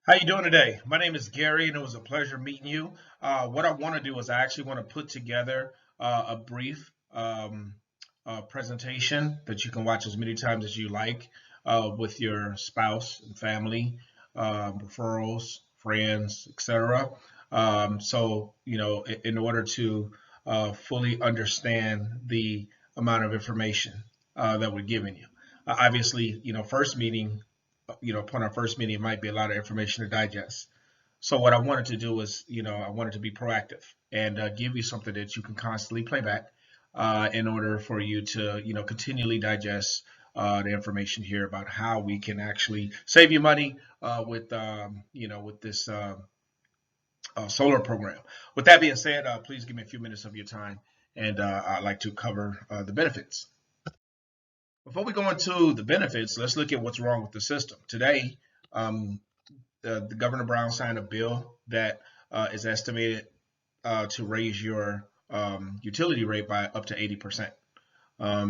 How you doing today? My name is Gary, and it was a pleasure meeting you. What I want to do is I actually want to put together a brief presentation that you can watch as many times as you like with your spouse and family, referrals, friends, etc. So, in order to fully understand the amount of information that we're giving you. Obviously, first meeting upon our first meeting, it might be a lot of information to digest. So what I wanted to do was, I wanted to be proactive and give you something that you can constantly play back in order for you to, continually digest the information here about how we can actually save you money with this solar program. With that being said, please give me a few minutes of your time, and I'd like to cover the benefits. Before we go into the benefits, let's look at what's wrong with the system. Today, the Governor Brown signed a bill that is estimated to raise your utility rate by up to 80%.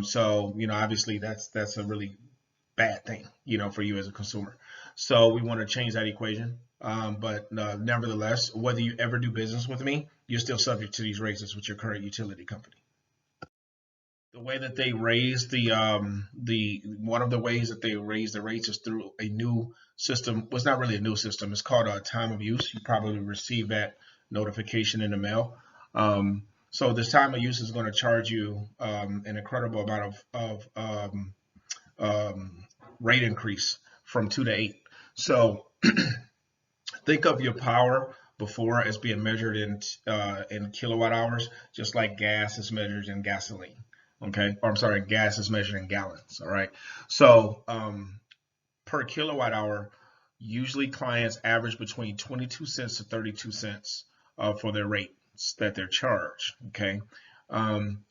So, obviously that's a really bad thing, for you as a consumer. So we want to change that equation. But nevertheless, whether you ever do business with me, you're still subject to these raises with your current utility company. The way that they raise the one of the ways that they raise the rates is through a new system. Well, it's not really a new system. It's called a time of use. You probably received that notification in the mail. So this time of use is going to charge you an incredible amount of rate increase from 2 to 8. So think of your power before as being measured in kilowatt hours, just like gas is measured in gasoline. Okay, or I'm sorry, gas is measured in gallons. All right, so per kilowatt hour, usually clients average between 22 cents to 32 cents for their rates that they're charged. Okay,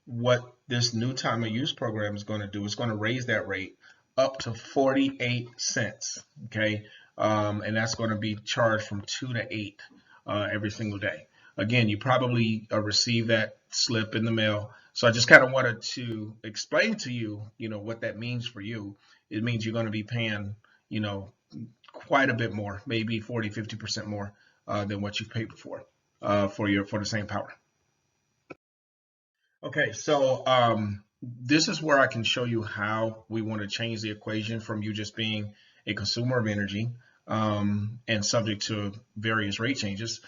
what this new time of use program is going to do is going to raise that rate up to 48 cents. Okay, and that's going to be charged from 2 to 8 every single day. Again, you probably receive that slip in the mail. So I just kind of wanted to explain to you, what that means for you. It means you're going to be paying, quite a bit more, maybe 40, 50% more than what you've paid before for the same power. Okay, so this is where I can show you how we want to change the equation from you just being a consumer of energy and subject to various rate changes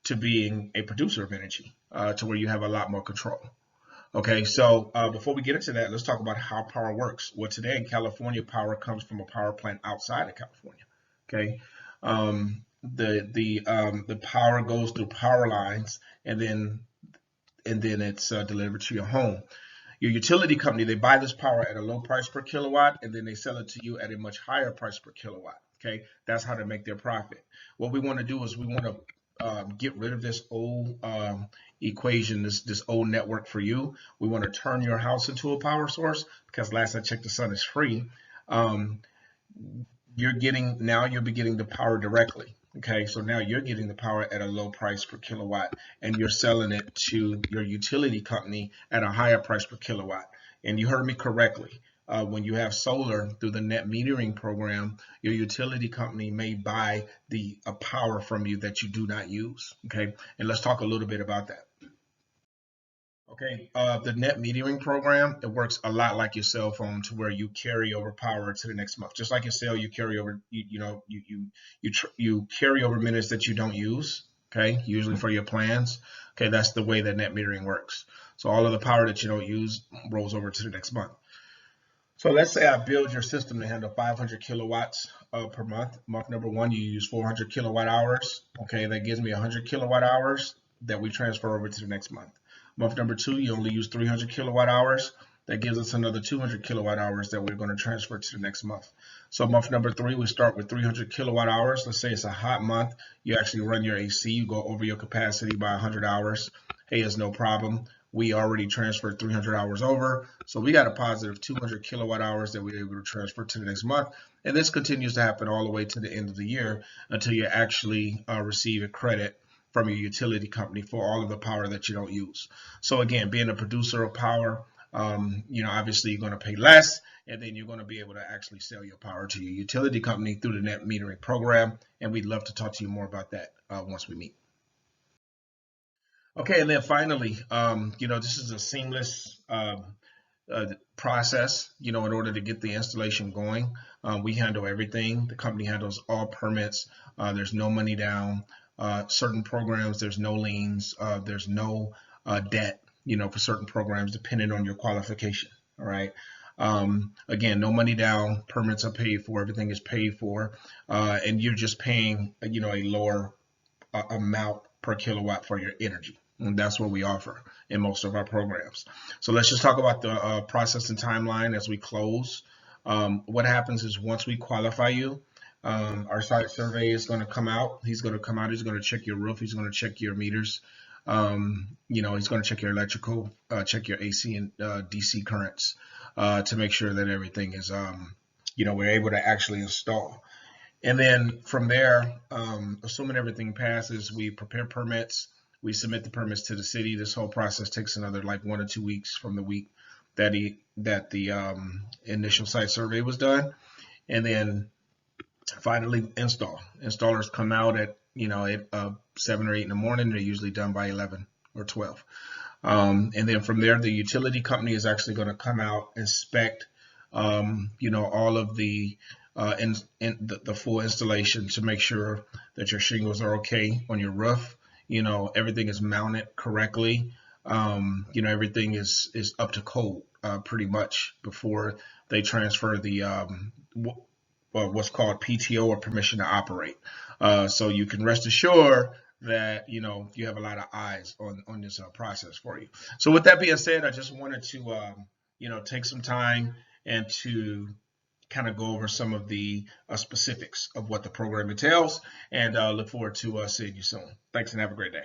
to being a producer of energy to where you have a lot more control. Okay, so before we get into that, let's talk about how power works. Well, today in California, power comes from a power plant outside of California. Okay, the power goes through power lines, and then it's delivered to your home. Your utility company, they buy this power at a low price per kilowatt, and then they sell it to you at a much higher price per kilowatt. Okay, that's how they make their profit. What we want to do is we want to get rid of this old equation, this old network for you. We want to turn your house into a power source because last I checked, the sun is free. You're getting the power directly. Okay, so now you're getting the power at a low price per kilowatt, and you're selling it to your utility company at a higher price per kilowatt. And you heard me correctly. When you have solar through the net metering program, your utility company may buy the power from you that you do not use. Okay, and let's talk a little bit about that. Okay, the net metering program, it works a lot like your cell phone to where you carry over power to the next month. Just like your cell, you carry over, you carry over minutes that you don't use. Okay, usually for your plans. Okay, that's the way that net metering works. So all of the power that you don't use rolls over to the next month. So let's say I build your system to handle 500 kilowatts per month. Month number one, you use 400 kilowatt hours. Okay, that gives me 100 kilowatt hours that we transfer over to the next month. Month number two, you only use 300 kilowatt hours. That gives us another 200 kilowatt hours that we're going to transfer to the next month. So month number three, we start with 300 kilowatt hours. Let's say it's a hot month. You actually run your AC. You go over your capacity by 100 hours. Hey, it's no problem. We already transferred 300 hours over. So we got a positive 200 kilowatt hours that we're able to transfer to the next month. And this continues to happen all the way to the end of the year until you actually receive a credit from your utility company for all of the power that you don't use. So again, being a producer of power, Obviously you're going to pay less, and then you're going to be able to actually sell your power to your utility company through the net metering program. And we'd love to talk to you more about that once we meet. Okay, and then finally, this is a seamless process, in order to get the installation going. We handle everything. The company handles all permits. There's no money down. Certain programs, there's no liens. There's no debt, for certain programs, depending on your qualification. All right. Again, no money down. Permits are paid for. Everything is paid for, and you're just paying, a lower amount per kilowatt for your energy. And that's what we offer in most of our programs. So let's just talk about the process and timeline as we close. What happens is once we qualify you, our site survey is going to come out. He's going to come out. He's going to check your roof. He's going to check your meters. He's going to check your electrical, check your AC and DC currents to make sure that everything is, we're able to actually install. And then from there, assuming everything passes, we prepare permits. We submit the permits to the city. This whole process takes another like 1 or 2 weeks from the week that the initial site survey was done. And then finally install. Installers come out at 7 or 8 in the morning. They're usually done by 11 or 12. And then from there, the utility company is actually going to come out, inspect, all of the the full installation to make sure that your shingles are okay on your roof. Everything is mounted correctly. Everything is up to code pretty much before they transfer the what's called PTO, or permission to operate. So you can rest assured that you have a lot of eyes on this process for you. So with that being said, I just wanted to take some time and to kind of go over some of the specifics of what the program entails, and look forward to seeing you soon. Thanks and have a great day.